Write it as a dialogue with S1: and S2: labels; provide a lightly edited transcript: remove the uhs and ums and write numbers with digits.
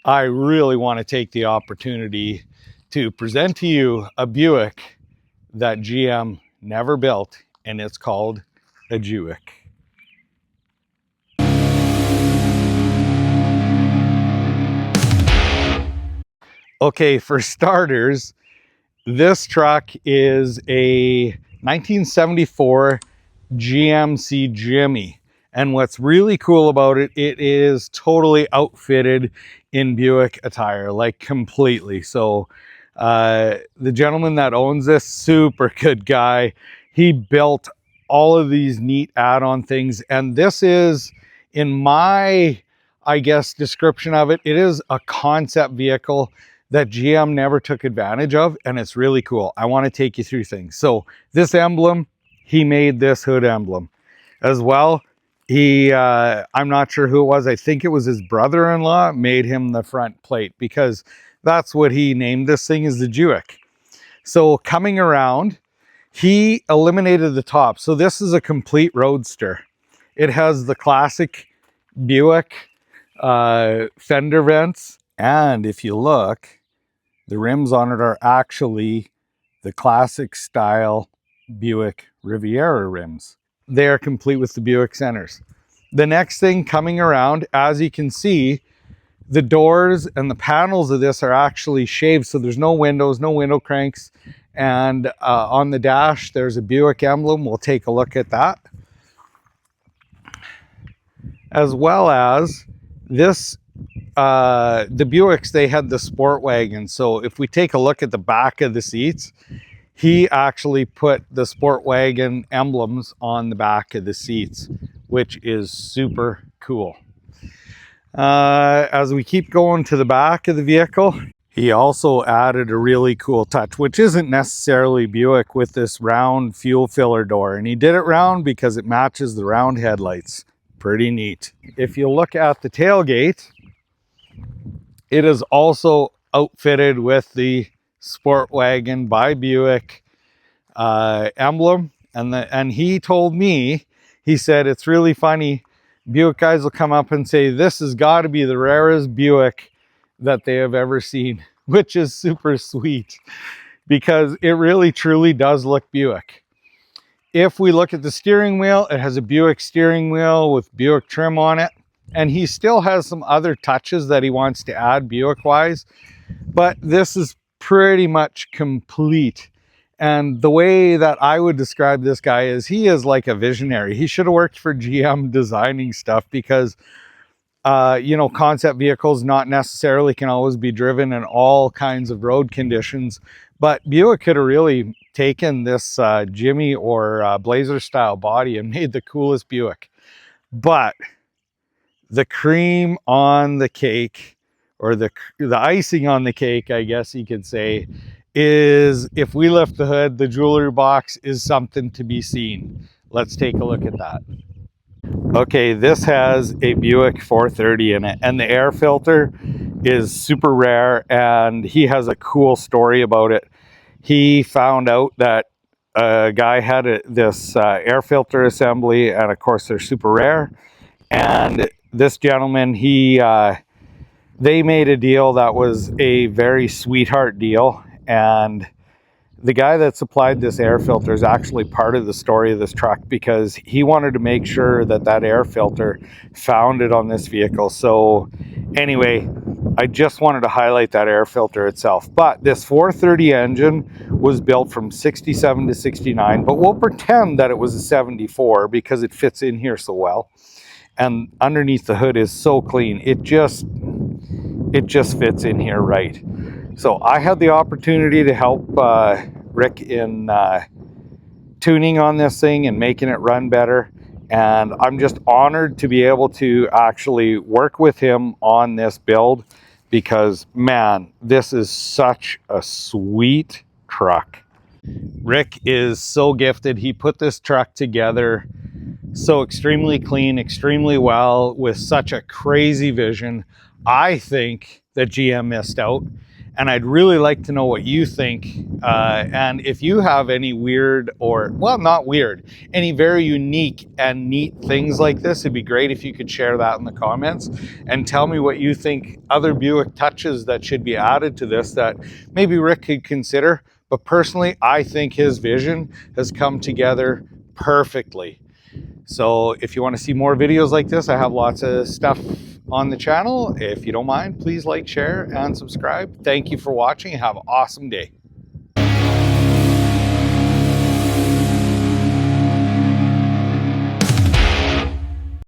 S1: I really want to take the opportunity to present to you a Buick that GM never built, and it's called a Juick. Okay, for starters, this truck is a 1974 GMC Jimmy. And what's really cool about it, it is totally outfitted in Buick attire, like completely. So the gentleman that owns this, super good guy. He built all of these neat add-on things. And this is, in my, I guess, description of it, it is a concept vehicle that GM never took advantage of, and it's really cool. I want to take you through things. So this emblem, he made this hood emblem as well. I'm not sure who it was. I think it was his brother-in-law made him the front plate, because that's what he named this thing, is the Juick. So coming around, he eliminated the top. So this is a complete roadster. It has the classic Buick fender vents. And if you look, the rims on it are actually the classic style Buick Riviera rims. They are complete with the Buick centers. The next thing coming around, as you can see, the doors and the panels of this are actually shaved, so there's no windows, no window cranks. And on the dash, there's a Buick emblem. We'll take a look at that. As well as this, the Buicks, they had the Sport Wagon. So if we take a look at the back of the seats, he actually put the Sport Wagon emblems on the back of the seats, which is super cool. As we keep going to the back of the vehicle, he also added a really cool touch, which isn't necessarily Buick, with this round fuel filler door. And he did it round because it matches the round headlights. Pretty neat. If you look at the tailgate, it is also outfitted with the Sport Wagon by Buick emblem. And he told me, he said, it's really funny. Buick guys will come up and say, this has got to be the rarest Buick that they have ever seen, which is super sweet, because it really truly does look Buick. If we look at the steering wheel, it has a Buick steering wheel with Buick trim on it. And he still has some other touches that he wants to add Buick-wise, but this is pretty much complete. And the way that I would describe this guy is, he is like a visionary. He should have worked for GM designing stuff, because you know, concept vehicles not necessarily can always be driven in all kinds of road conditions, but Buick could have really taken this Jimmy or Blazer style body and made the coolest Buick. But the cream on the cake, or the icing on the cake, I guess you could say, is if we lift the hood, the jewelry box is something to be seen. Let's take a look at that. Okay, this has a Buick 430 in it, and the air filter is super rare, and he has a cool story about it. He found out that a guy had this air filter assembly, and of course they're super rare. And this gentleman, they made a deal that was a very sweetheart deal, and the guy that supplied this air filter is actually part of the story of this truck, because he wanted to make sure that that air filter found it on this vehicle. So anyway, I just wanted to highlight that air filter itself. But this 430 engine was built from 67 to 69, but we'll pretend that it was a 74 because it fits in here so well. And underneath the hood is so clean, it just fits in here right. So I had the opportunity to help Rick in tuning on this thing and making it run better. And I'm just honored to be able to actually work with him on this build, because man, this is such a sweet truck. Rick is so gifted. He put this truck together so extremely clean, extremely well, with such a crazy vision. I think that GM missed out, And I'd really like to know what you think. And if you have any weird, or, well, not weird, any very unique and neat things like this, it'd be great if you could share that in the comments and tell me what you think other Buick touches that should be added to this that maybe Rick could consider. But personally, I think his vision has come together perfectly. So if you want to see more videos like this, I have lots of stuff on the channel. If you don't mind, please like, share, and subscribe. Thank you for watching. Have an awesome day.